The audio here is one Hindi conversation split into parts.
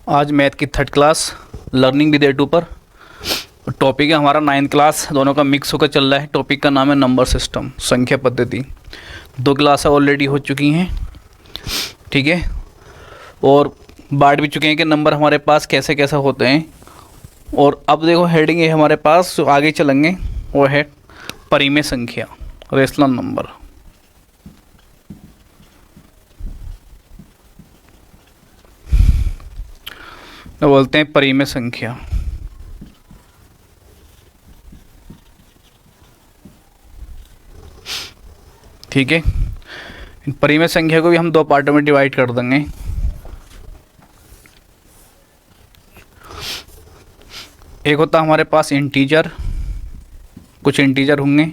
आज मैथ की third class learning with A2 पर टॉपिक है हमारा 9th क्लास, दोनों का मिक्स होकर चल रहा है। टॉपिक का नाम है नंबर सिस्टम, संख्या पद्धति। 2 क्लास ऑलरेडी हो चुकी हैं, ठीक है, और बांट भी चुके हैं कि नंबर हमारे पास कैसे कैसे होते हैं। और अब देखो हेडिंग है हमारे पास जो आगे चलेंगे वो है परिमेय संख्या, रेशनल नंबर। तो बोलते हैं परिमेय संख्या। ठीक है, परिमेय संख्या को भी हम 2 पार्टों में डिवाइड कर देंगे। एक होता है हमारे पास इंटीजर, कुछ इंटीजर होंगे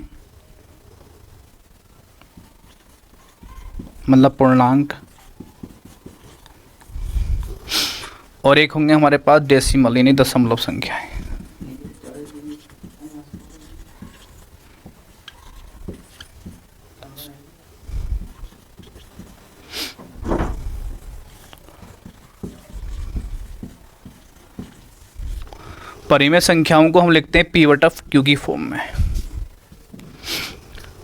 मतलब पूर्णांक, और एक होंगे हमारे पास डेसिमल यानी दशमलव संख्याएं। परिमेय संख्याओं को हम लिखते हैं P/Q की फॉर्म में।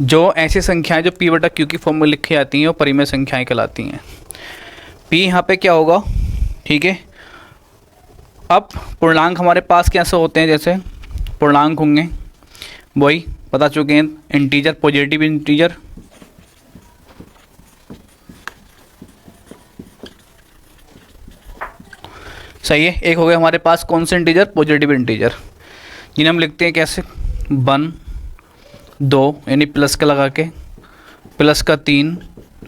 जो ऐसी संख्याएं जो P/Q की फॉर्म में लिखी जाती हैं वो परिमेय संख्याएं कहलाती हैं। P यहाँ पे क्या होगा, ठीक है। अब पूर्णांक हमारे पास कैसे होते हैं, जैसे पूर्णांक होंगे वही बता चुके हैं, इंटीजर, पॉजिटिव इंटीजर, सही है। एक हो गया हमारे पास कौन से इंटीजर, पॉजिटिव इंटीजर, जिन्हें हम लिखते हैं कैसे, 1 2 यानी प्लस का लगा के, प्लस का 3,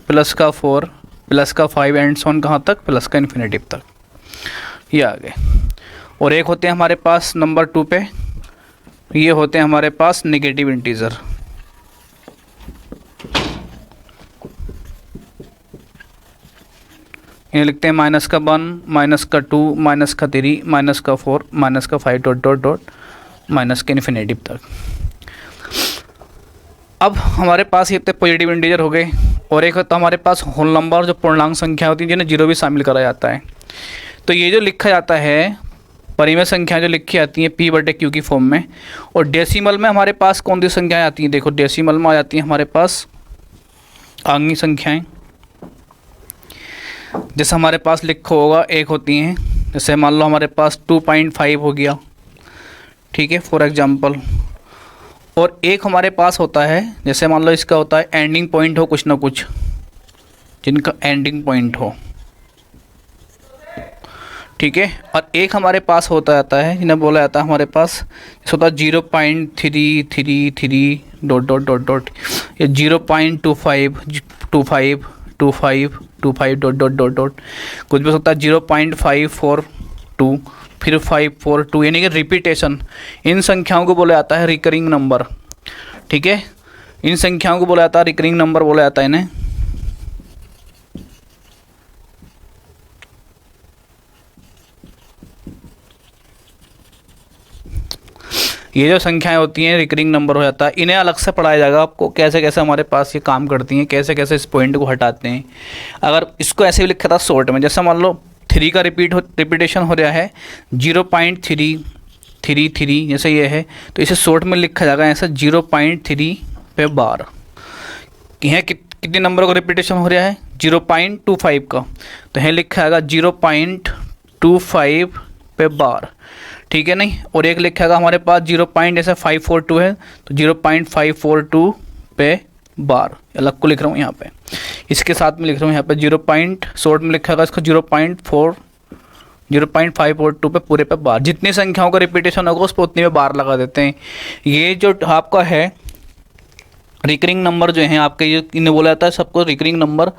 प्लस का 4, प्लस का 5 एंड सोन कहाँ तक, प्लस का इन्फिनेटिव तक, ये आ गए। और एक होते हैं हमारे पास नंबर 2 पे, ये होते हैं हमारे पास नेगेटिव इंटीजर। इन्हें लिखते हैं -1, -2, -3, -4, -5 डॉट डॉट डॉट माइनस के इन्फिनेटिव तक। अब हमारे पास ये पॉजिटिव इंटीजर हो गए। और एक होता है हमारे पास होल नंबर, जो पूर्णांक संख्या होती है जिन्हें 0 भी शामिल करा जाता है। तो ये जो लिखा जाता है परिमेय संख्या जो लिखी जाती है P/Q की फॉर्म में। और डेसिमल में हमारे पास कौन सी संख्याएं आती हैं, देखो डेसिमल में आ जाती हैं हमारे पास आंगिक संख्याएं। जैसे हमारे पास लिखा होगा, एक होती हैं, जैसे मान लो हमारे पास 2.5 हो गया, ठीक है, फॉर एग्जांपल। और एक हमारे पास होता है, जैसे मान लो इसका होता है एंडिंग पॉइंट हो कुछ ना कुछ, जिनका एंडिंग पॉइंट हो, ठीक है। और एक हमारे पास होता जाता है जिन्हें बोला जाता है हमारे पास, जैसे होता है 0.333 डॉट डॉट डॉट डॉट, या 0.25 25 25 25 डॉट डॉट डॉट डॉट, कुछ भी होता है 0.542, फिर 542, यानी कि रिपीटेशन। इन संख्याओं को बोला जाता है रिकरिंग नंबर, ठीक है। इन संख्याओं को बोला जाता है रिकरिंग नंबर बोला जाता है इन्हें। ये जो संख्याएं होती हैं रिकरिंग नंबर हो जाता है। इन्हें अलग से पढ़ाया जाएगा आपको, कैसे कैसे हमारे पास ये काम करती हैं, कैसे कैसे इस पॉइंट को हटाते हैं। अगर इसको ऐसे भी लिखा था शॉर्ट में, जैसे मान लो 3 का रिपीटेशन हो रहा है 0.333, जैसे ये है, तो इसे शॉर्ट में लिखा जाएगा ऐसा 0.3 पे बार। यह कितने नंबर का रिपीटेशन हो रहा है, 0.25 का, तो यह लिखा जाएगा 0.25 पे बार, ठीक है नहीं। और एक लिखेगा हमारे पास 0.542 है, तो 0.542 पे बार, अलग को लिख रहा हूँ यहाँ पे, इसके साथ में लिख रहा हूँ यहाँ पे 0. शॉर्ट में लिखेगा इसको 0.542 पे पूरे पे बार। जितनी संख्याओं का रिपीटेशन होगा उस पर उतनी में बार लगा देते हैं। ये जो आपका है रिकरिंग नंबर जो है आपके, ये इन्हें बोला जाता है सबको रिकरिंग नंबर।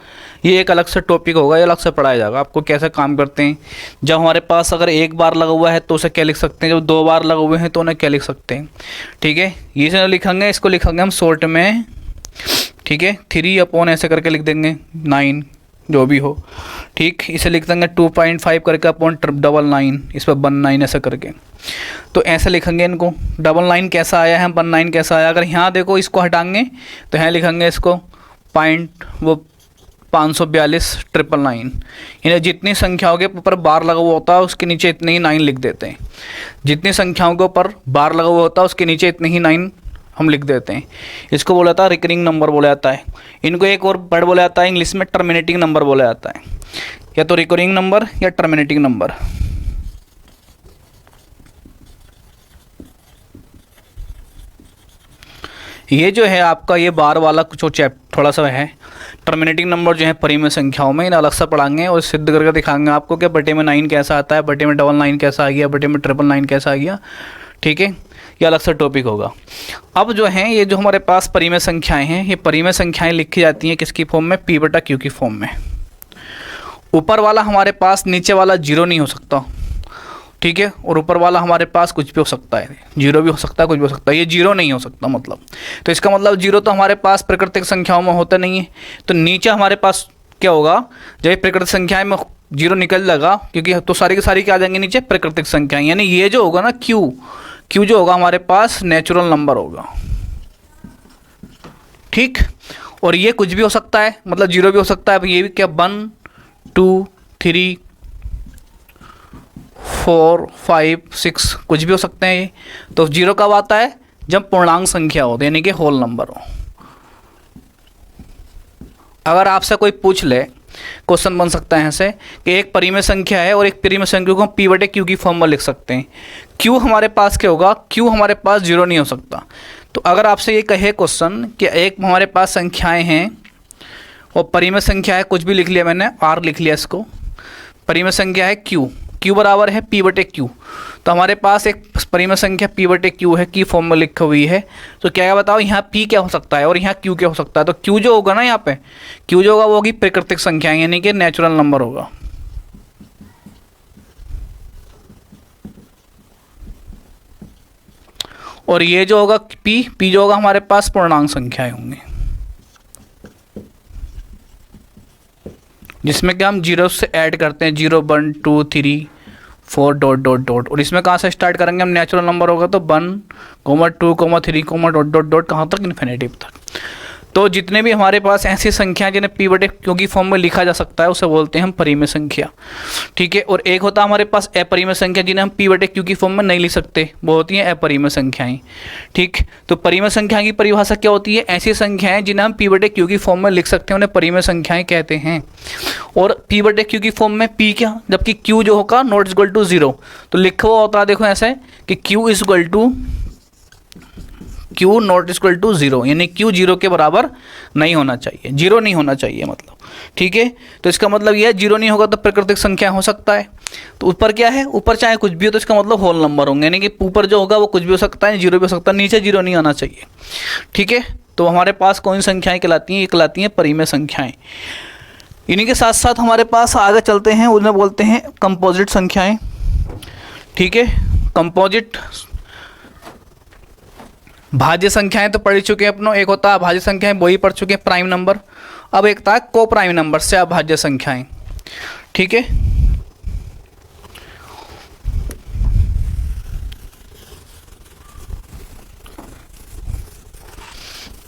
ये एक अलग से टॉपिक होगा, ये अलग से पढ़ाया जाएगा आपको कैसे काम करते हैं। जब हमारे पास अगर 1 बार लगा हुआ है तो उसे क्या लिख सकते हैं, जब 2 बार लगे हुए हैं तो उन्हें क्या लिख सकते हैं, ठीक है। ये से लिखेंगे, इसको लिखेंगे हम शॉर्ट में, ठीक है, 3 ऐसे करके लिख देंगे 9, जो भी हो, ठीक। इसे लिख देंगे 2.5 करके /99, इस पर 19 ऐसा करके, तो ऐसे लिखेंगे इनको। 99 कैसा आया है, 19 कैसा आया, अगर यहाँ देखो इसको हटाएंगे तो यहाँ लिखेंगे इसको 542 999। इन्हें जितनी संख्याओं के ऊपर बार लगा हुआ होता है उसके नीचे इतने ही 9 लिख देते हैं। जितनी संख्याओं के ऊपर बार लगा हुआ होता है उसके नीचे इतने ही 9 हम लिख देते हैं। इसको बोला जाता है रिकरिंग नंबर बोला जाता है। इनको एक और वर्ड बोला जाता है इंग्लिश में टर्मिनेटिंग नंबर बोला जाता है, या तो रिकरिंग नंबर या टर्मिनेटिंग नंबर। ये जो है आपका ये बार वाला जो थोड़ा सा है टर्मिनेटिंग नंबर जो है परिमेय संख्याओं में, इन्हें अलग से पढ़ाएंगे और सिद्ध करके दिखाएंगे आपको कि बटे में 9 कैसा आता है, बटे में 99 कैसा आ गया, बटे में 999 कैसा आ गया। ठीक है, ये अलग से टॉपिक होगा। अब जो है ये जो हमारे पास परिमेय संख्याएं हैं, ये परिमेय संख्याएं लिखी जाती हैं किसकी फॉर्म में, P बटा Q की फॉर्म में। ऊपर वाला हमारे पास नीचे वाला 0 नहीं हो सकता, ठीक है, और ऊपर वाला हमारे पास कुछ भी हो सकता है, 0 भी हो सकता है, कुछ भी हो सकता है, ये 0 नहीं हो सकता मतलब। तो इसका मतलब 0 तो हमारे पास प्राकृतिक संख्याओं में होता नहीं है। तो नीचे हमारे पास क्या होगा, जब प्राकृतिक संख्याएं में 0 निकल जाएगा, क्योंकि तो सारी की सारी क्या आ जाएंगे नीचे प्राकृतिक संख्याएं, यानी ये जो होगा ना Q जो होगा हमारे पास नेचुरल नंबर होगा। ठीक, और ये कुछ भी हो सकता है, मतलब 0 भी हो सकता है। अब ये भी क्या 1 2 3 4 5 6 कुछ भी हो सकते हैं ये। तो 0 कब आता है, जब पूर्णांक संख्या हो, यानी कि होल नंबर हो। अगर आपसे कोई पूछ ले, क्वेश्चन बन सकता है ऐसे कि एक परिमेय संख्या है और एक परिमेय संख्या को हम P बटे Q की फॉर्म में लिख सकते हैं। Q हमारे पास क्या होगा, Q हमारे पास 0 नहीं हो सकता। तो अगर आपसे ये कहे क्वेश्चन कि एक हमारे पास संख्याएं हैं और परिमेय संख्या है, कुछ भी लिख लिया मैंने, R लिख लिया इसको, परिमेय संख्या है Q बराबर है P बटे Q। तो हमारे पास एक परिमेय संख्या P बटे Q है, की फॉर्म में लिखी हुई है। तो क्या बताओ यहाँ P क्या हो सकता है और यहाँ Q क्या हो सकता है। तो Q जो होगा ना, यहाँ पे Q जो होगा वो होगी प्राकृतिक संख्या, यानी कि नेचुरल नंबर होगा। और ये जो होगा P जो होगा हमारे पास पूर्णांक संख्याएं होंगी, जिसमें कि हम 0 से ऐड करते हैं, 0 1 2 3 4 डॉट डॉट डॉट। और इसमें कहाँ से स्टार्ट करेंगे हम, नेचुरल नंबर होगा तो 1 2 3 डॉट डॉट डॉट कहाँ तक, इन्फिनिटिव तक। तो जितने भी हमारे पास ऐसी संख्या जिन्हें P बटे Q की फॉर्म में लिखा जा सकता है उसे बोलते हैं हम परिमेय संख्या। ठीक है, और एक होता है हमारे पास अपरिमेय संख्या जिन्हें हम P बटे Q की फॉर्म में नहीं लिख सकते, वो होती हैं अपरिमेय संख्याएं। ठीक, तो परिमेय संख्या की परिभाषा क्या होती है, ऐसी संख्याएं जिन्हें हम P बटे Q की फॉर्म में लिख सकते हैं उन्हें परिमेय संख्याएं कहते हैं। और P बटे Q की फॉर्म में P क्या, जबकि Q जो होगा नॉट इक्वल टू 0, तो लिखा हुआ होता है देखो ऐसे कि Q is equal to Q not equal to 0, यानी Q 0 के बराबर नहीं होना चाहिए, 0 नहीं होना चाहिए मतलब। ठीक है, तो इसका मतलब यह है 0 नहीं होगा तो प्राकृतिक संख्या हो सकता है। तो ऊपर क्या है, ऊपर चाहे कुछ भी हो तो इसका मतलब होल नंबर होंगे, यानी कि ऊपर जो होगा वो कुछ भी हो सकता है, 0 भी हो सकता है, नीचे 0 नहीं आना चाहिए। ठीक है, तो हमारे पास कौन संख्याएं कहलाती हैं, ये कहलाती हैं परिमेय संख्याएं। इन्हीं के साथ साथ हमारे पास आगे चलते हैं, उन्हें बोलते हैं कंपोजिट संख्याएं। ठीक है, कंपोजिट भाज्य संख्याएं तो पढ़ चुके हैं अपनों, एक होता है भाज्य संख्याएं, वही पढ़ चुके हैं प्राइम नंबर। अब एक था को प्राइम नंबर से अभाज्य संख्याएं। ठीक है,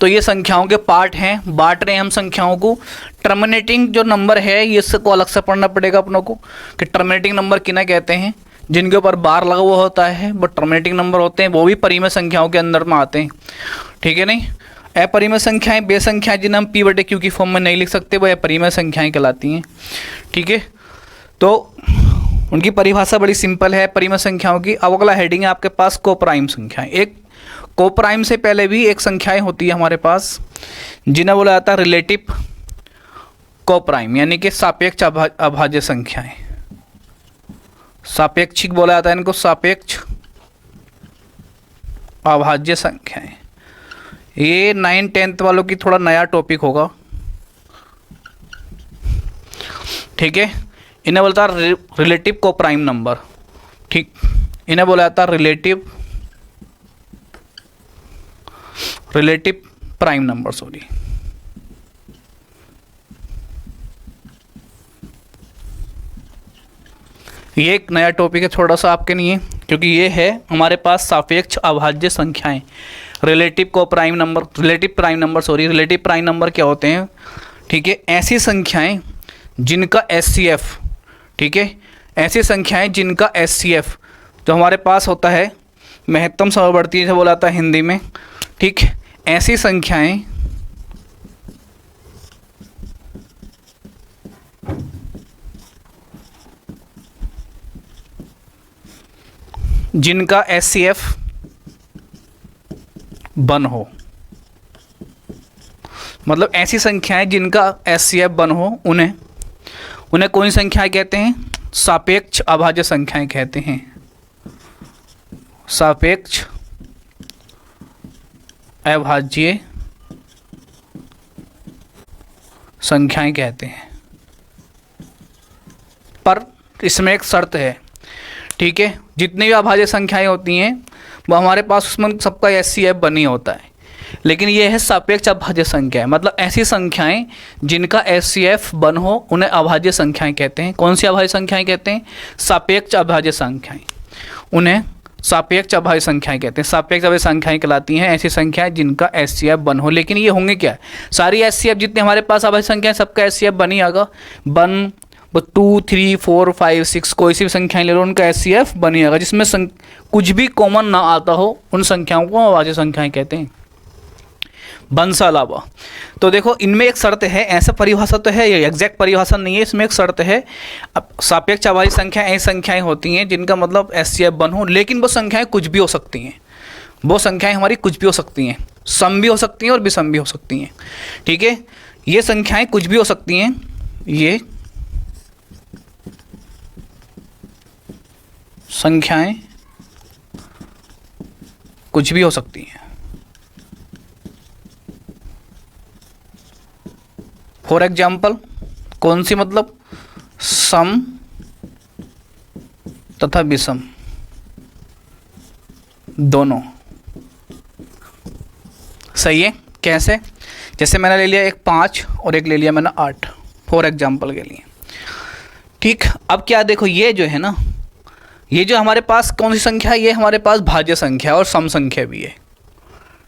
तो ये संख्याओं के पार्ट हैं, बांट रहे हैं हम संख्याओं को। टर्मिनेटिंग जो नंबर है ये इसको अलग से पढ़ना पड़ेगा अपनों को कि टर्मिनेटिंग नंबर किन्हें कहते हैं, जिनके ऊपर बार लगा हुआ होता है वो टर्मिनेटिंग नंबर होते हैं, वो भी परिमेय संख्याओं के अंदर में आते हैं। ठीक है, नहीं अपरिमेय संख्याएं, बे संख्याएं जिन्हें हम P बटे Q की फॉर्म में नहीं लिख सकते वो अपरिमेय संख्याएं कहलाती हैं। ठीक है, तो उनकी परिभाषा बड़ी सिंपल है परिमेय संख्याओं की। अब अगला हेडिंग है आपके पास को प्राइम संख्याएं। एक को प्राइम से पहले भी एक संख्याएं होती है हमारे पास जिन्हें बोला जाता है रिलेटिव को प्राइम, यानी कि सापेक्ष अभाज्य संख्याएं। सापेक्षिक बोला जाता है इनको, सापेक्ष अभाज्य संख्याएं। ये 9th-10th वालों की थोड़ा नया टॉपिक होगा। ठीक है, इन्हें बोलता है रिलेटिव को प्राइम नंबर। ठीक, इन्हें बोला जाता है रिलेटिव प्राइम नंबर, सॉरी। ये एक नया टॉपिक है थोड़ा सा आपके लिए, क्योंकि ये है हमारे पास सापेक्ष अभाज्य संख्याएं, रिलेटिव प्राइम नंबर क्या होते हैं। ठीक है, ऐसी संख्याएं जिनका HCF, ठीक है, ऐसी संख्याएं जिनका HCF जो हमारे पास होता है महत्तम समवर्ती से बोला जाता है हिंदी में, ठीक, ऐसी संख्याएं जिनका HCF वन हो, मतलब ऐसी संख्याएं जिनका HCF वन हो, उन्हें कौन सी संख्याएं कहते हैं? सापेक्ष अभाज्य संख्याएं कहते हैं। सापेक्ष अभाज्य संख्याएं कहते हैं। पर इसमें एक शर्त है, ठीक है, जितनी भी अभाज्य संख्याएं होती हैं वो हमारे पास उसमें सबका HCF वन ही होता है, लेकिन ये है सापेक्ष अभाज्य संख्याएं, मतलब ऐसी संख्याएं जिनका HCF वन हो उन्हें अभाज्य संख्याएं कहते हैं। कौन सी अभाज्य संख्याएं कहते हैं? सापेक्ष अभाज्य संख्याएं, उन्हें सापेक्ष अभाज्य संख्याएं कहते हैं। सापेक्ष अभाज्य संख्याएं कहलाती हैं ऐसी संख्याएं जिनका HCF वन हो, लेकिन ये होंगे क्या? सारी HCF जितने हमारे पास अभाज्य संख्याएं सबका HCF वन ही आएगा। वन, 2, 3, 4, 5, 6 कोई सी भी संख्याएं ले लो, उनका HCF वन ही आएगा। जिसमें कुछ भी कॉमन ना आता हो उन संख्याओं को अभाज्य संख्याएं कहते हैं, वन से अलावा। तो देखो इनमें एक शर्त है, ऐसा परिभाषा तो है, ये एग्जैक्ट परिभाषा नहीं है, इसमें एक शर्त है। अब सापेक्ष अभाज्य संख्या ऐसी संख्याएं होती हैं जिनका मतलब HCF वन हो, लेकिन वो संख्याएं कुछ भी हो सकती हैं। वो संख्याएं हमारी कुछ भी हो सकती हैं, सम भी हो सकती हैं और विषम भी हो सकती हैं, ठीक है। ये संख्याएं कुछ भी हो सकती हैं, ये संख्याएं कुछ भी हो सकती हैं। फॉर एग्जाम्पल कौन सी? मतलब सम तथा विषम दोनों। सही है। कैसे? जैसे मैंने ले लिया एक 5 और एक ले लिया मैंने 8, फॉर एग्जाम्पल के लिए, ठीक। अब क्या देखो, ये जो है ना, ये जो हमारे पास कौन सी संख्या है? ये हमारे पास भाज्य संख्या और सम संख्या भी है,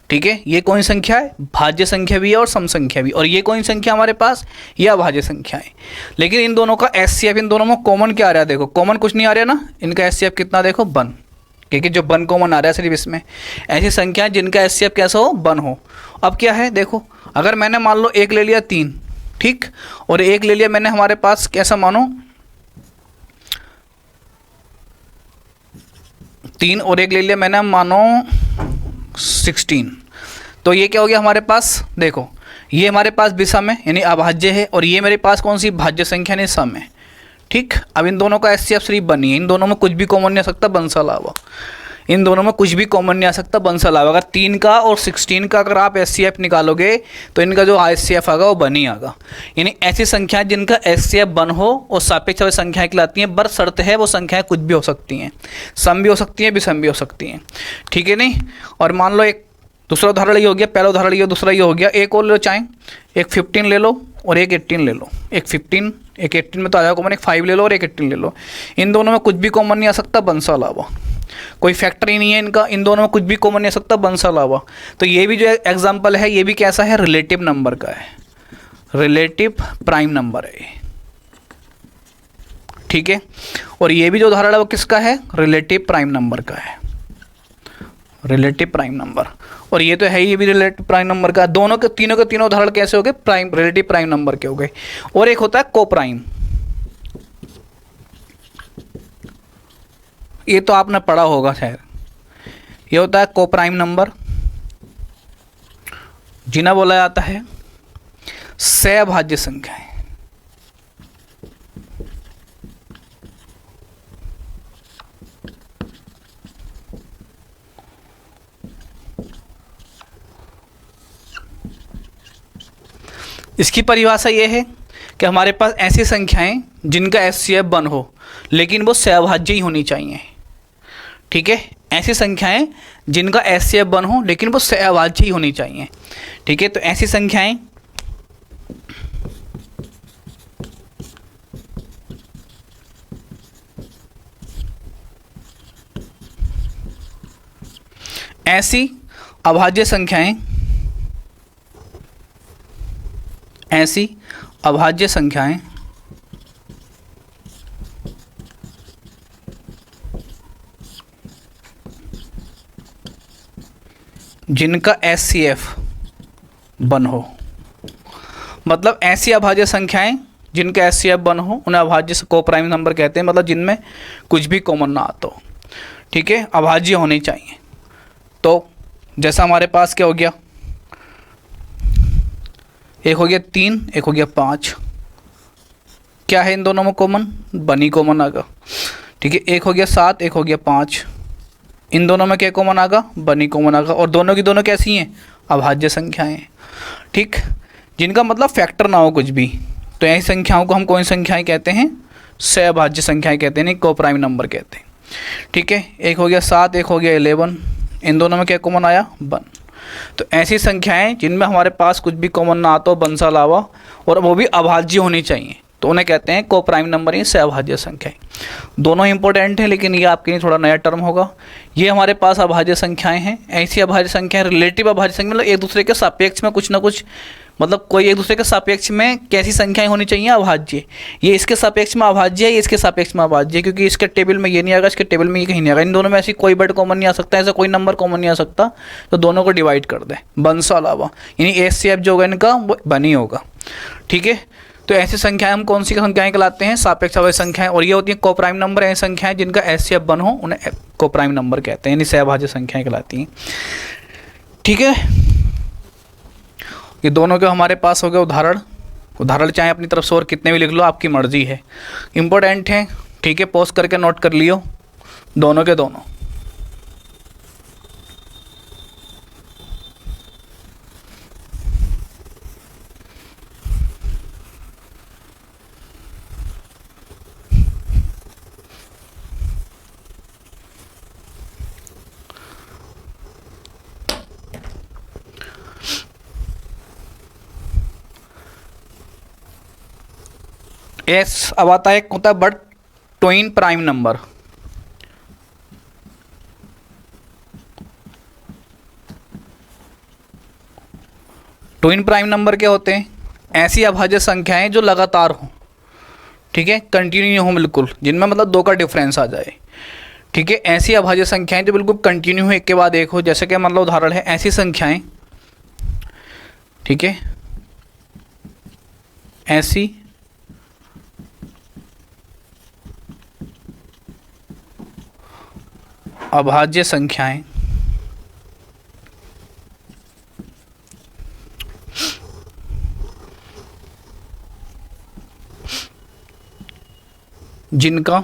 ठीक है। ये कौन सी संख्या है? भाज्य संख्या भी है और सम संख्या भी। और ये कौन सी संख्या हमारे पास? ये अभाज्य संख्या है। लेकिन इन दोनों का HCF, इन दोनों में कॉमन क्या आ रहा है? देखो कॉमन कुछ नहीं आ रहा ना, इनका HCF कितना? देखो वन, क्योंकि जो वन कॉमन आ रहा है सिर्फ इसमें। ऐसी संख्या जिनका HCF कैसा हो? वन हो। अब क्या है देखो, अगर मैंने मान लो एक ले लिया 3, ठीक, और एक ले लिया मैंने हमारे पास कैसा मानो 3 और एक ले लिया मैंने मानो 16, तो ये क्या हो गया हमारे पास? देखो ये हमारे पास विषम है यानी अभाज्य है, और ये मेरे पास कौन सी भाज्य संख्या नहीं, सम है, ठीक। अब इन दोनों का HCF सिर्फ वन ही है, इन दोनों में कुछ भी कॉमन नहीं आ सकता वन से अलावा। इन दोनों में कुछ भी कॉमन नहीं आ सकता वन से अलावा। अगर 3 का और 16 का अगर आप HCF निकालोगे तो इनका जो HCF आएगा वो वन ही आएगा। यानी ऐसी संख्याएं जिनका HCF वन हो और सापेक्ष अभाज्य संख्याएं कहलाती हैं, पर शर्त है वो संख्याएं कुछ भी हो सकती हैं, सम भी हो सकती हैं, विषम भी हो सकती हैं, ठीक है नहीं। और मान लो एक दूसरा उदाहरण ये हो गया, पहला उदाहरण ये, दूसरा ये हो गया। एक और ले लो, चाहे एक 15 ले लो और एक 18 ले लो। एक 15, एक 18 में तो आ जाएगा कॉमन, एक 5 ले लो और एक 18 ले लो। इन दोनों में कुछ भी कॉमन नहीं आ सकता वन से अलावा, कोई फैक्टर ही नहीं है इनका। इन दोनों में कुछ भी कॉमन नहीं आ सकता वन से अलावा। तो ये भी जो एग्जाम्पल है, ये भी कैसा है? रिलेटिव नंबर का है, रिलेटिव प्राइम नंबर है, ठीक है। और ये भी जो उदाहरण है वो किसका है? रिलेटिव प्राइम नंबर का है, रिलेटिव प्राइम नंबर। और ये तो है ही, ये भी रिलेटिव प्राइम नंबर का। दोनों के तीनों उदाहरण कैसे हो गए? प्राइम, रिलेटिव प्राइम नंबर के हो गए। और एक होता है को प्राइम, ये तो आपने पढ़ा होगा शायद। ये होता है को प्राइम नंबर, जिन्हें बोला जाता है सहभाज्य संख्याएं। इसकी परिभाषा ये है कि हमारे पास ऐसी संख्याएं जिनका HCF वन हो लेकिन वो सहभाज्य ही होनी चाहिए, ठीक है। ऐसी संख्याएं जिनका HCF वन हो लेकिन वो सहभाज्य ही होनी चाहिए, ठीक है। तो ऐसी संख्याएं ऐसी अभाज्य संख्याएं, ऐसी अभाज्य संख्याएं जिनका एचसीएफ 1 हो, मतलब ऐसी अभाज्य संख्याएं जिनका एचसीएफ 1 हो उन्हें अभाज्य कोप्राइम नंबर कहते हैं, मतलब जिनमें कुछ भी कॉमन ना आता हो। ठीक है, अभाज्य होनी चाहिए। तो जैसा हमारे पास क्या हो गया, एक हो गया 3, एक हो गया 5, क्या है इन दोनों में कॉमन, 1 ही कॉमन आगा। ठीक है, एक हो गया 7, एक हो गया 5, इन दोनों में क्या कॉमन आगा, 1 ही कॉमन आगा, और दोनों की दोनों कैसी हैं, अभाज्य संख्याएं। ठीक, जिनका मतलब फैक्टर ना हो कुछ भी, तो ऐसी संख्याओं को हम कौन सी संख्याएं कहते हैं, सहअभाज्य संख्याएं कहते हैं, नहीं कोप्राइम नंबर कहते हैं। ठीक है, एक हो गया 7, एक हो गया 11, इन दोनों में क्या कॉमन आया, 1। तो ऐसी संख्याएं जिनमें हमारे पास कुछ भी कॉमन ना आता हो 1 से अलावा, और वो भी अभाज्य होनी चाहिए, तो उन्हें कहते हैं कोप्राइम नंबर, ये सहअभाज्य संख्याएं। दोनों इंपॉर्टेंट हैं, लेकिन ये आपके लिए थोड़ा नया टर्म होगा। ये हमारे पास अभाज्य संख्याएं हैं। ऐसी अभाज्य संख्याएं रिलेटिव अभाज्य संख्या, मतलब एक दूसरे के सापेक्ष में कुछ ना कुछ, मतलब कोई एक दूसरे के सापेक्ष में कैसी संख्याएं होनी चाहिए, अभाज्य। ये इसके सापेक्ष में अभाज्य है, ये इसके सापेक्ष में अभाज्य है, क्योंकि इसके टेबल में ये नहीं आएगा, इसके टेबल में ये कहीं नहीं आएगा। इन दोनों में ऐसी कोई वर्ड कॉमन नहीं आ सकता, ऐसा कोई नंबर कॉमन नहीं आ सकता, तो दोनों को डिवाइड कर दें 1 से अलावा, यानी एचसीएफ जो होगा इनका वो 1 ही होगा। ठीक है, तो ऐसी संख्याएं हम कौन सी संख्याएं कहलाते हैं, सापेक्ष अभाज्य संख्याएं, और ये होती हैं कोप्राइम नंबर। ऐसी संख्याएं जिनका एचसीएफ 1 हो उन्हें कोप्राइम नंबर कहते हैं, यानी सहअभाज्य संख्याएं कहलाती हैं। ठीक है, ये दोनों के हमारे पास हो गए उदाहरण चाहे अपनी तरफ से और कितने भी लिख लो, आपकी मर्जी है, इंपॉर्टेंट है। ठीक है, पॉज करके नोट कर लियो दोनों के दोनों। एस अब आता है, होता है but twin prime number. Twin prime number क्या होते हैं, ऐसी अभाज्य संख्याएं जो लगातार हो। ठीक है, कंटिन्यू हो बिल्कुल, जिनमें मतलब 2 का डिफरेंस आ जाए। ठीक है, ऐसी अभाज्य संख्याएं जो बिल्कुल कंटिन्यू हो, एक के बाद एक हो, जैसे कि मतलब उदाहरण है ऐसी संख्याएं। ठीक है, ऐसी अभाज्य संख्याएं जिनका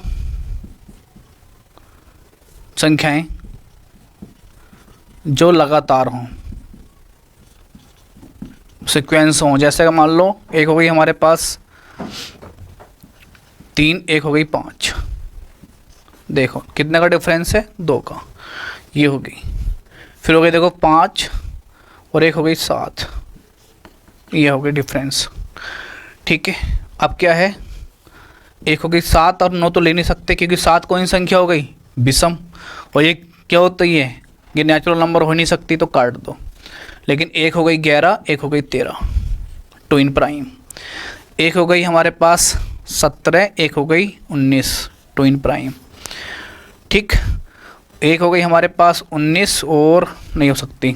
संख्याएं जो लगातार हों, सीक्वेंस हों, जैसे कि मान लो एक हो गई हमारे पास 3, एक हो गई 5, देखो कितने का डिफरेंस है, 2 का, ये हो गई। फिर हो गई देखो 5 और एक हो गई 7, ये हो गई डिफरेंस। ठीक है, अब क्या है, एक हो गई 7 और 9 तो ले नहीं सकते, क्योंकि 7 कौन सी संख्या हो गई, विषम, और ये क्या होता है, ये नेचुरल नंबर हो नहीं सकती, तो काट दो। लेकिन एक हो गई 11, एक हो गई 13, ट्विन प्राइम। एक हो गई हमारे पास 17, एक हो गई 19, ट्विन प्राइम। ठीक, एक हो गई हमारे पास 19 और नहीं हो सकती,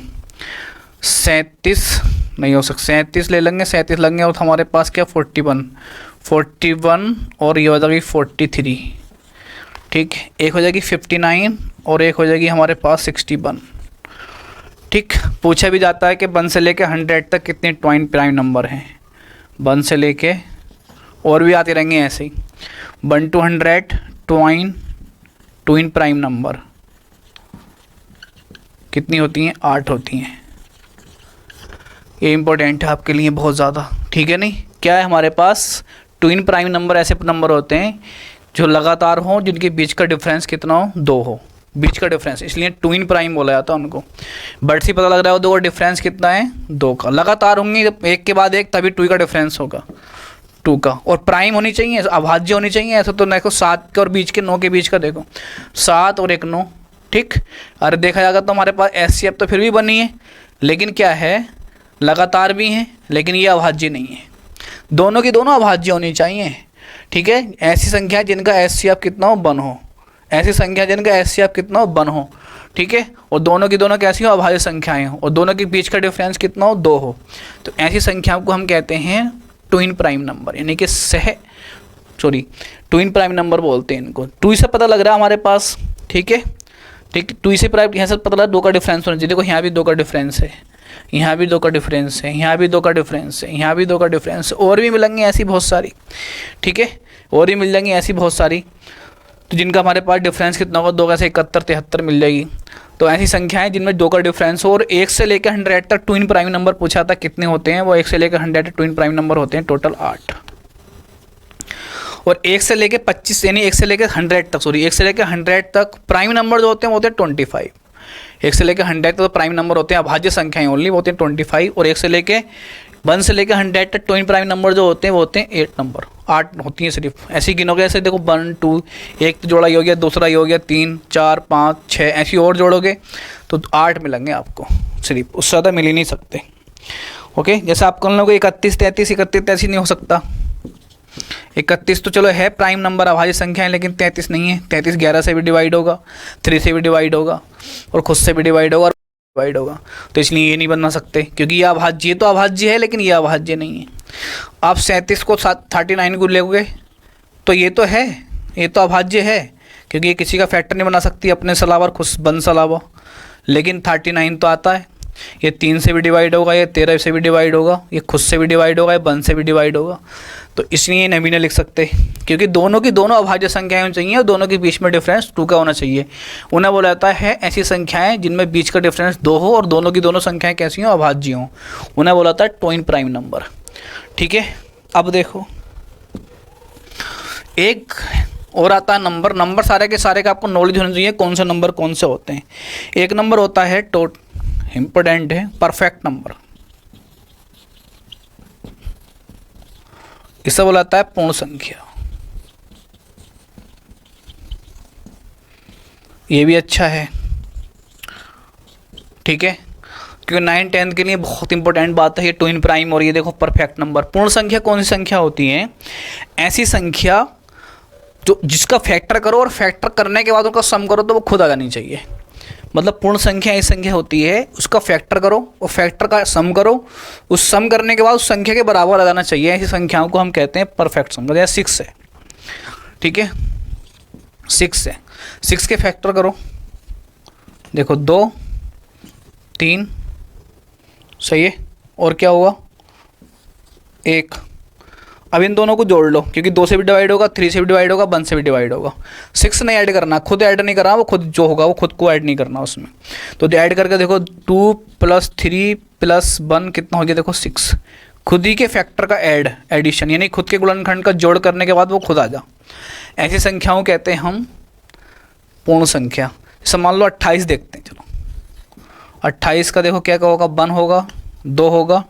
37 नहीं हो सकती, 37 ले लेंगे, 37 लेंगे, और हमारे पास क्या 41 और ये हो जाएगी 43। ठीक, एक हो जाएगी 59 और एक हो जाएगी हमारे पास 61। ठीक, पूछा भी जाता है कि 1 से लेके 100 तक कितने ट्वाइन प्राइम नंबर हैं, 1 से लेके और भी आते रहेंगे ऐसे ही, 1 to 100 ट्विन प्राइम नंबर कितनी होती हैं, 8 होती हैं। ये इंपॉर्टेंट है आपके लिए बहुत ज़्यादा। ठीक है, नहीं क्या है हमारे पास, ट्विन प्राइम नंबर ऐसे नंबर होते हैं जो लगातार हों, जिनके बीच का डिफरेंस कितना हो, 2 हो, बीच का डिफरेंस, इसलिए ट्विन प्राइम बोला जाता है उनको। बट से पता लग रहा है 2 का डिफरेंस कितना है, 2 का, लगातार होंगे एक के बाद एक, तभी 2 का डिफरेंस होगा, 2 का। और प्राइम होनी चाहिए, अभाज्य होनी चाहिए, ऐसा तो देखो 7 के और बीच के 9 के बीच का, देखो 7 और 1 9। ठीक, अरे देखा जाएगा तो हमारे पास एचसीएफ तो फिर भी बनी है, लेकिन क्या है, लगातार भी हैं, लेकिन ये अभाज्य नहीं है। दोनों की दोनों अभाज्य होनी चाहिए, ठीक है। ऐसी संख्या जिनका एचसीएफ कितना हो, 1 हो, ऐसी संख्या जिनका एचसीएफ कितना हो, 1 हो, ठीक है। और दोनों की दोनों कैसी हो, अभाज्य संख्याएं हो, और दोनों के बीच का डिफरेंस कितना हो, 2 हो। तो ऐसी संख्याओं को हम कहते हैं ट्विन प्राइम नंबर, यानी कि ट्विन प्राइम नंबर बोलते हैं इनको। 2 से पता लग रहा है हमारे पास, ठीक है, ठीक। 2 से प्राइम यहाँ से पता लगा 2 का डिफरेंस होना चाहिए। देखो यहाँ भी 2 का डिफरेंस है, यहाँ भी 2 का डिफरेंस है, यहाँ भी 2 का डिफरेंस है, यहाँ भी 2 का डिफरेंस है, और भी मिलेंगे ऐसी बहुत सारी, ठीक है, और भी मिल जाएंगी ऐसी बहुत सारी। तो जिनका हमारे पास डिफरेंस कितना होगा, 2 का से 71, 73 मिल जाएगी। तो ऐसी संख्याएं जिनमें 2 का डिफरेंस हो और 1 से लेकर 100 तक ट्विन प्राइम नंबर पूछा था कितने होते हैं, वो 1 से लेकर 100 तक ट्विन प्राइम नंबर होते हैं, टोटल 8। और 1 से लेकर 25 यानी 1 से लेकर 100 तक, 1 से लेकर 100 तक प्राइम नंबर जो होते हैं वो होते हैं 25। 1 से लेकर 100 तक तो प्राइम नंबर होते हैं, अभाज्य संख्याएं ओनली, वो होते हैं 25। और 1 से लेकर 1 से लेकर 100 तक ट्विन प्राइम नंबर जो होते हैं वो होते हैं 8 नंबर, 8 होती हैं सिर्फ। ऐसे गिनोगे, ऐसे देखो 1 2, एक तो जोड़ा ये हो गया, दूसरा ये हो गया, 3 4 5 6, ऐसी और जोड़ोगे तो 8 मिलेंगे आपको सिर्फ, उससे ज़्यादा मिल ही नहीं सकते। ओके, जैसे आप कर लोगे 31 33, 31 ऐसी नहीं हो सकता। 31 तो चलो है प्राइम नंबर, अभाज्य संख्या है, लेकिन 33 नहीं है। 33 11 से भी डिवाइड होगा, 3 से भी डिवाइड होगा, और खुद से भी डिवाइड होगा, डिवाइड होगा। तो इसलिए ये नहीं बना सकते, क्योंकि ये अभाज्य तो अभाज्य है, लेकिन ये अभाज्य नहीं है। आप 37 को 39 को लोगे तो ये तो है, ये तो अभाज्य है, क्योंकि ये किसी का फैक्टर नहीं बना सकती अपने से अलावा, खुद बन से अलावा। लेकिन 39 तो आता है, ये 3 से भी डिवाइड होगा, ये 13 से भी डिवाइड होगा, ये खुद से भी डिवाइड होगा, ये 1 से भी डिवाइड होगा। तो इसलिए ये नहीं लिख सकते, क्योंकि दोनों की दोनों अभाज्य संख्याएं होनी चाहिए और दोनों के बीच में डिफरेंस 2 का होना चाहिए। उन्हें बोला जाता है ऐसी संख्याएं जिनमें बीच का डिफरेंस 2 हो और दोनों की दोनों संख्याएं कैसी हो, अभाज्य हों, उन्हें बोला जाता है ट्विन प्राइम नंबर, ठीक है। अब देखो एक और आता है नंबर सारे के सारे का आपको नॉलेज होना चाहिए, कौन से नंबर कौन से होते हैं। एक नंबर होता है इम्पोर्टेंट है, परफेक्ट नंबर, इसे बोला जाता है पूर्ण संख्या। ये भी अच्छा है, ठीक है, क्योंकि 9 10 के लिए बहुत इंपॉर्टेंट बात है ये ट्विन प्राइम। और ये देखो परफेक्ट नंबर। पूर्ण संख्या कौन सी संख्या होती है, ऐसी संख्या जो जिसका फैक्टर करो और फैक्टर करने के बाद उसका सम करो तो वो खुद आ जानी चाहिए। मतलब पूर्ण संख्या ऐसी संख्या होती है, उसका फैक्टर करो और फैक्टर का सम करो, उस सम करने के बाद उस संख्या के बराबर आ जाना चाहिए। ऐसी संख्याओं को हम कहते हैं परफेक्ट नंबर। जैसे 6 है, ठीक है, 6 है, 6 के फैक्टर करो, देखो 2 3, सही है, और क्या होगा 1। अब इन दोनों को जोड़ लो, क्योंकि 2 से भी डिवाइड होगा, 3 से भी डिवाइड होगा, 1 से भी डिवाइड होगा। 6 नहीं ऐड करना, खुद ऐड नहीं करना, वो खुद जो होगा वो खुद को ऐड नहीं करना उसमें। तो ऐड करके देखो 2 + 3 + 1 कितना हो गया, देखो 6। खुद ही के फैक्टर का एडिशन, यानी खुद के गुणनखंड का जोड़ करने के बाद वो खुद आ जा। ऐसी संख्याओं कहते हैं हम पूर्ण संख्या। जैसे मान लो 28 देखते हैं, चलो 28 का देखो क्या होगा, 1 होगा, 2 होगा,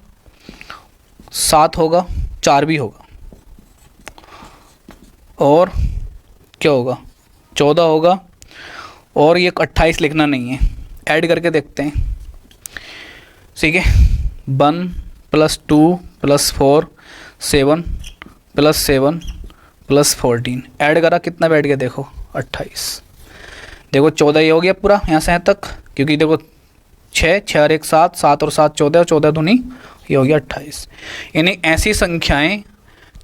7 होगा, 4 भी होगा, और क्या होगा 14 होगा, और ये 28 लिखना नहीं है, ऐड करके देखते हैं, ठीक है। 1 + 2 + 4 7 + 7 + 14 ऐड करा, कितना बैठ गया देखो 28। देखो 14 ये हो गया पूरा यहाँ से यहाँ तक, क्योंकि देखो 6 6 और 1 7, 7 और 7 14, 14 दूनी ये हो गया 28। यानी ऐसी संख्याएं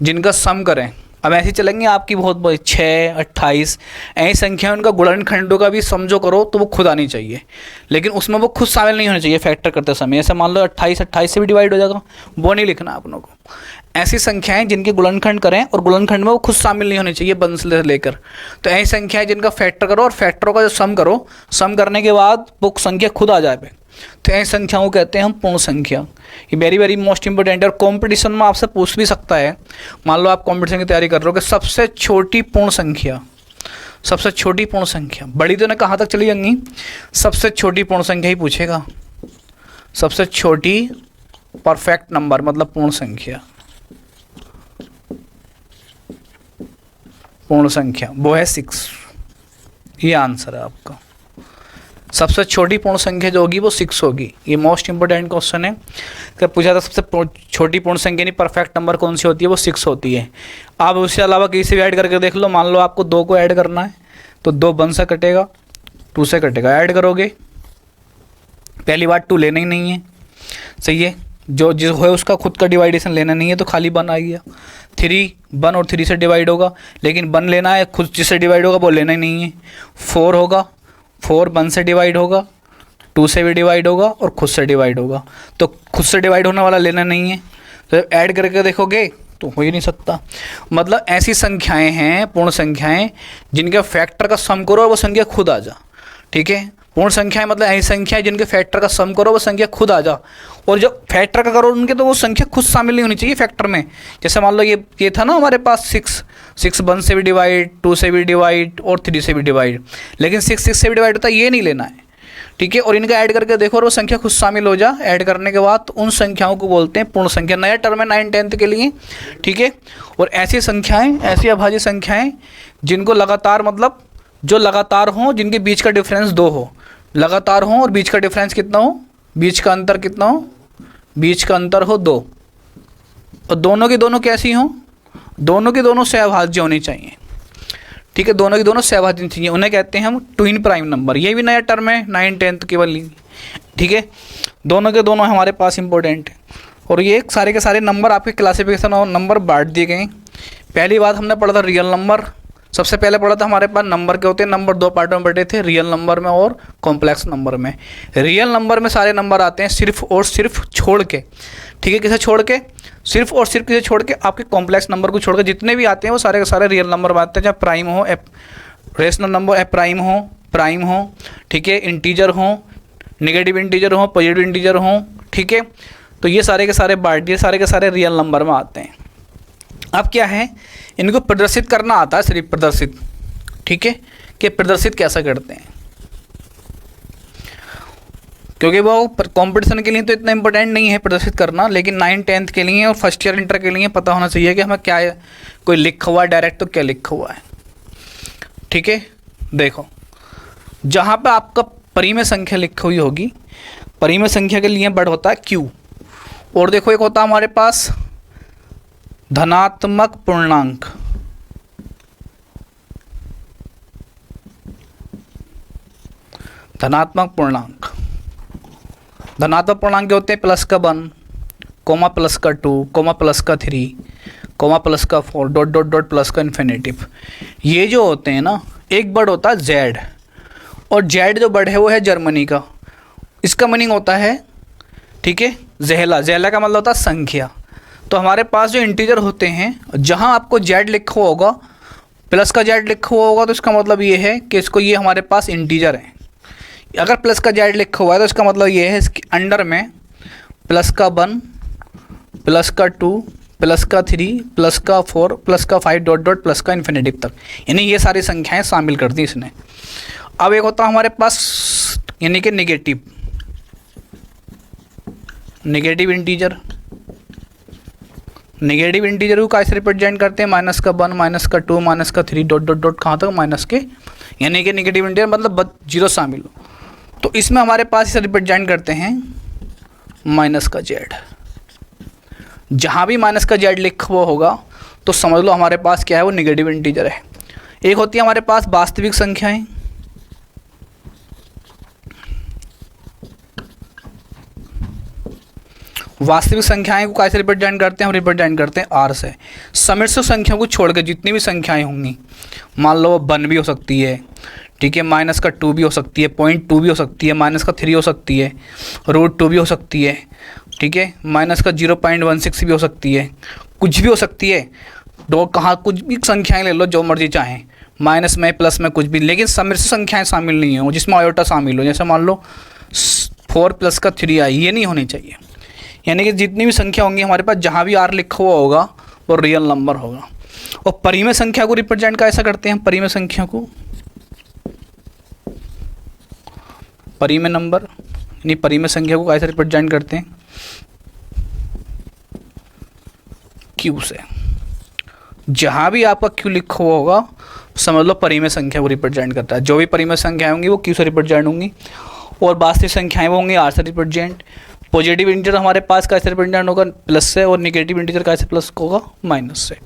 जिनका सम करें, अब ऐसी चलेंगी आपकी बहुत बड़ी 6 28, ऐसी संख्या उनका गुणनखंडों का भी समझो करो तो वो खुद आनी चाहिए, लेकिन उसमें वो खुद शामिल नहीं होना चाहिए फैक्टर करते समय। ऐसे मान लो 28 28 से भी डिवाइड हो जाएगा, वो नहीं लिखना आप लोगों को। ऐसी संख्याएं जिनके गुणनखंड करें और गुणनखंड में वो खुद शामिल नहीं होनी चाहिए 1 से लेकर। तो ऐसी संख्याएं जिनका फैक्टर करो और फैक्टरों का जो सम करो, सम करने के बाद वो संख्या खुद आ जाए, तो ऐसी संख्याओं कहते हैं हम पूर्ण संख्या। ये वेरी वेरी मोस्ट इंपॉर्टेंट है, और कंपटीशन में आपसे पूछ भी सकता है। मान लो आप कंपटीशन की तैयारी कर रहे हो कि सबसे छोटी पूर्ण संख्या, सबसे छोटी पूर्ण संख्या, बड़ी तो ने कहाँ तक चली जाएंगी, सबसे छोटी पूर्ण संख्या ही पूछेगा। सबसे छोटी परफेक्ट नंबर मतलब पूर्ण संख्या, पूर्ण संख्या वो है 6। ये आंसर है आपका। सबसे छोटी पूर्ण संख्या जो होगी वो 6 होगी। ये मोस्ट इंपॉर्टेंट क्वेश्चन है। अगर पूछा था सबसे छोटी पूर्ण संख्या यानी परफेक्ट नंबर कौन सी होती है, वो 6 होती है। आप उसके अलावा किसी भी ऐड करके देख लो। मान लो आपको 2 को ऐड करना है तो 2 1 से कटेगा, 2 से कटेगा, ऐड करोगे। पहली बात 2 लेना ही नहीं है, सही है। जो जिस है उसका खुद का डिवाइडेशन लेना नहीं है तो खाली 1 आ गया। 3 1 और 3 से डिवाइड होगा, लेकिन 1 लेना है, खुद जिससे डिवाइड होगा वो लेना ही नहीं है। 4 होगा, 4 1 से डिवाइड होगा, 2 से भी डिवाइड होगा और खुद से डिवाइड होगा। तो खुद से डिवाइड होने वाला लेना नहीं है। तो जब ऐड करके देखोगे तो हो ही नहीं सकता। मतलब ऐसी संख्याएं हैं, पूर्ण संख्याएं, जिनके फैक्टर का सम करो और वो संख्या खुद आ जा। ठीक है, पूर्ण संख्याएं मतलब ऐसी संख्याएं जिनके फैक्टर का सम करो वो संख्या खुद आ जा। और जब फैक्टर का करो उनके तो वो संख्या खुद शामिल नहीं होनी चाहिए फैक्टर में। जैसे मान लो ये था ना हमारे पास 6 1 से भी डिवाइड, 2 से भी डिवाइड और 3 से भी डिवाइड, लेकिन 6 से भी डिवाइड होता है, ये नहीं लेना है। ठीक है, और इनका ऐड करके देखो और वो संख्या खुद शामिल हो जा। ऐड करने के बाद उन संख्याओं को बोलते हैं पूर्ण संख्या। नया टर्म है 9 10th के लिए। ठीक है, और ऐसी संख्याएं, ऐसी अभाज्य संख्याएं जिनको लगातार, मतलब जो लगातार हों, जिनके बीच का डिफरेंस 2 हो, लगातार हों और बीच का डिफरेंस कितना हो, बीच का अंतर कितना हो, बीच का अंतर हो 2, और दोनों की दोनों कैसी हों, दोनों की दोनों सहभाज्य होनी चाहिए। ठीक है, दोनों की दोनों सहभाज्य चाहिए, उन्हें कहते हैं हम ट्विन प्राइम नंबर। ये भी नया टर्म है 9 10th केवल। ठीक है, दोनों के दोनों हमारे पास इंपॉर्टेंट है। और ये सारे के सारे नंबर आपके क्लासिफिकेशन और नंबर बांट दिए गए। पहली बात हमने पढ़ा था रियल नंबर। सबसे पहले पढ़ा था हमारे पास नंबर के होते हैं, नंबर 2 पार्टों में बटे थे, रियल नंबर में और कॉम्प्लेक्स नंबर में। रियल नंबर में सारे नंबर आते हैं सिर्फ और सिर्फ छोड़ के। ठीक है, किसे छोड़ के, सिर्फ और सिर्फ किसे छोड़ के, आपके कॉम्प्लेक्स नंबर को छोड़ के जितने भी आते हैं वो सारे के सारे रियल नंबर में आते हैं। चाहे प्राइम हो, रेशनल नंबर है, प्राइम हो, ठीक है, इंटीजर हो, नेगेटिव इंटीजर हो, पॉजिटिव इंटीजर हो। ठीक है, तो ये सारे के सारे बांट दिए, सारे के सारे रियल नंबर में आते हैं। अब क्या है, इनको प्रदर्शित करना आता है, सिर्फ प्रदर्शित। ठीक है, कि प्रदर्शित कैसा करते हैं, क्योंकि वो कंपटीशन के लिए तो इतना इंपॉर्टेंट नहीं है प्रदर्शित करना, लेकिन 9 10th के लिए और फर्स्ट ईयर इंटर के लिए पता होना चाहिए कि हमें क्या है, कोई लिखा हुआ है डायरेक्ट तो क्या लिखा हुआ है। ठीक है, देखो जहाँ पे आपका परिमेय संख्या लिखी हुई होगी, परिमेय संख्या के लिए वर्ड होता है क्यू। और देखो एक होता है हमारे पास धनात्मक पूर्णांक। धनात्मक पूर्णांक, धनात्मक पूर्णांक क्या होते हैं, प्लस का 1, कोमा प्लस का 2, कोमा प्लस का 3, कोमा प्लस का 4, डॉट डॉट डॉट प्लस का इन्फिनेटिव। ये जो होते हैं ना, एक वर्ड होता है जेड, और जेड जो वर्ड है वो है जर्मनी का। इसका मीनिंग होता है, ठीक है, जहला। जहला का मतलब होता है संख्या। तो हमारे पास जो इंटीजर होते हैं, जहाँ आपको जेड लिखा हुआ होगा, प्लस का जेड लिखा हुआ होगा, तो इसका मतलब ये है कि इसको, ये हमारे पास इंटीजर है। अगर प्लस का जेड लिखा हुआ है तो इसका मतलब ये है इसके अंडर में प्लस का 1, प्लस का 2, प्लस का 3, प्लस का 4, प्लस का 5, डॉट डॉट प्लस का इन्फिनेटिव तक, यानी ये सारी संख्याएं शामिल कर दी इसने। अब एक होता है हमारे पास यानी कि negative, negative integer. Negative integer को कैसे रिप्रेजेंट करते हैं, माइनस का 1, माइनस का 2, माइनस का 3, डॉट डॉट डॉट कहाँ तक, माइनस के, यानी कि नेगेटिव इंटीजर मतलब 0 शामिल हो। तो इसमें हमारे पास इसे रिप्रेजेंट करते हैं माइनस का जेड। जहाँ भी माइनस का जेड लिखा हुआ होगा तो समझ लो हमारे पास क्या है, वो नेगेटिव इंटीजर है। एक होती है हमारे पास वास्तविक संख्याएं। वास्तविक संख्याएं को कैसे रिप्रेजेंट करते हैं, हम रिप्रेजेंट करते हैं आर से। समिश्र संख्याओं को छोड़ के जितनी भी संख्याएं होंगी, मान लो 1 भी हो सकती है, ठीक है, माइनस का 2 भी हो सकती है, 0.2 भी हो सकती है, माइनस का 3 हो सकती है, √2 भी हो सकती है, ठीक है, माइनस का 0.16 भी हो सकती है, कुछ भी हो सकती है। दो कहाँ कुछ भी संख्याएं ले लो जो मर्जी चाहें, माइनस में प्लस में कुछ भी, लेकिन समिश्र संख्याएं शामिल नहीं हो जिसमें आयोटा शामिल हो। जैसे मान लो 4 प्लस का 3 आई, ये नहीं होनी चाहिए। यानी कि जितनी भी संख्या होंगी हमारे पास, जहाँ भी आर लिखा हुआ होगा वो रियल नंबर होगा। और परिमेय संख्या को रिप्रेजेंट कैसा करते हैं, परिमेय संख्या को, परिमेय नंबर यानी परिमेय संख्या को कैसे रिप्रेजेंट करते हैं, क्यू से। जहाँ भी आपका क्यू लिखा हुआ होगा समझ लो परिमेय संख्या को रिप्रेजेंट करता है। जो भी परिमेय संख्या होंगी वो क्यू से रिप्रेजेंट होंगी। और वास्तविक संख्याएं वो होंगी आर से रिप्रेजेंट। पॉजिटिव इंटीजर हमारे पास कैसे रिप्रेजेंट होगा, प्लस से, और नेगेटिव इंटीजर कैसे प्लस होगा, माइनस से।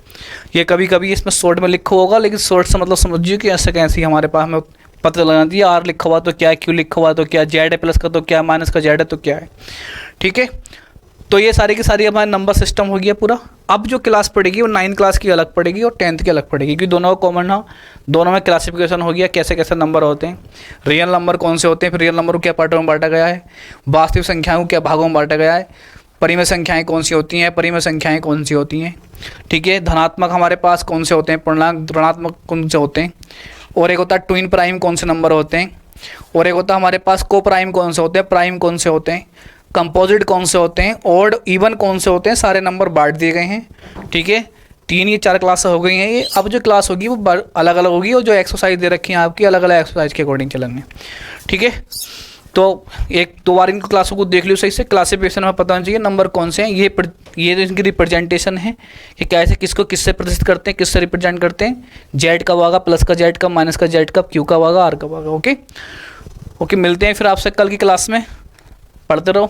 ये कभी कभी इसमें शॉर्ट में लिखा होगा, लेकिन शॉर्ट से मतलब समझिए कि ऐसे कैसे हमारे पास हमें पता लगा दिए आर लिखा हुआ तो क्या है, क्यू लिखा हुआ तो क्या, जेड है प्लस का तो क्या, माइनस का जेड है तो क्या है। ठीक है, तो ये सारी की सारी हमारा नंबर सिस्टम हो गया पूरा। अब जो क्लास पड़ेगी वो 9th क्लास की अलग पड़ेगी और 10th की अलग पड़ेगी, क्योंकि दोनों का कॉमन है, दोनों में क्लासिफिकेशन हो गया कैसे कैसे नंबर होते हैं, रियल नंबर कौन से होते हैं, फिर रियल नंबर को क्या पार्टों में बांटा गया है, वास्तविक संख्याओं को क्या भागों में बांटा गया है, परिमेय संख्याएं कौन सी होती हैं, परिमेय संख्याएं कौन सी होती हैं। ठीक है, धनात्मक हमारे पास कौन से होते हैं, पूर्णांक ऋणात्मक कौन से होते हैं, और एक होता है ट्विन प्राइम कौन से नंबर होते हैं, और एक होता है हमारे पास को प्राइम कौन से होते हैं, प्राइम कौन से होते हैं, कंपोजिट कौन से होते हैं, ऑड इवन कौन से होते हैं, सारे नंबर बांट दिए गए हैं। ठीक है, 3 ये 4 क्लास हो गई हैं ये। अब जो क्लास होगी वो अलग अलग होगी, और जो एक्सरसाइज दे रखी हैं आपकी अलग अलग एक्सरसाइज के अकॉर्डिंग चलेंगे। ठीक है, तो एक 2 बार इनको क्लासों को देख लियो सही से, क्लासिफिकेशन में पता होना चाहिए नंबर कौन से हैं, ये इनकी रिप्रेजेंटेशन है कि कैसे किसको किससे प्रदर्शित करते हैं, किससे रिप्रेजेंट करते हैं, जेड कब आएगा, प्लस का जेड कब, माइनस का जेड कब, क्यू कब आएगा, आर कब आएगा। ओके, मिलते हैं फिर आपसे कल की क्लास में, पढ़ते रहो।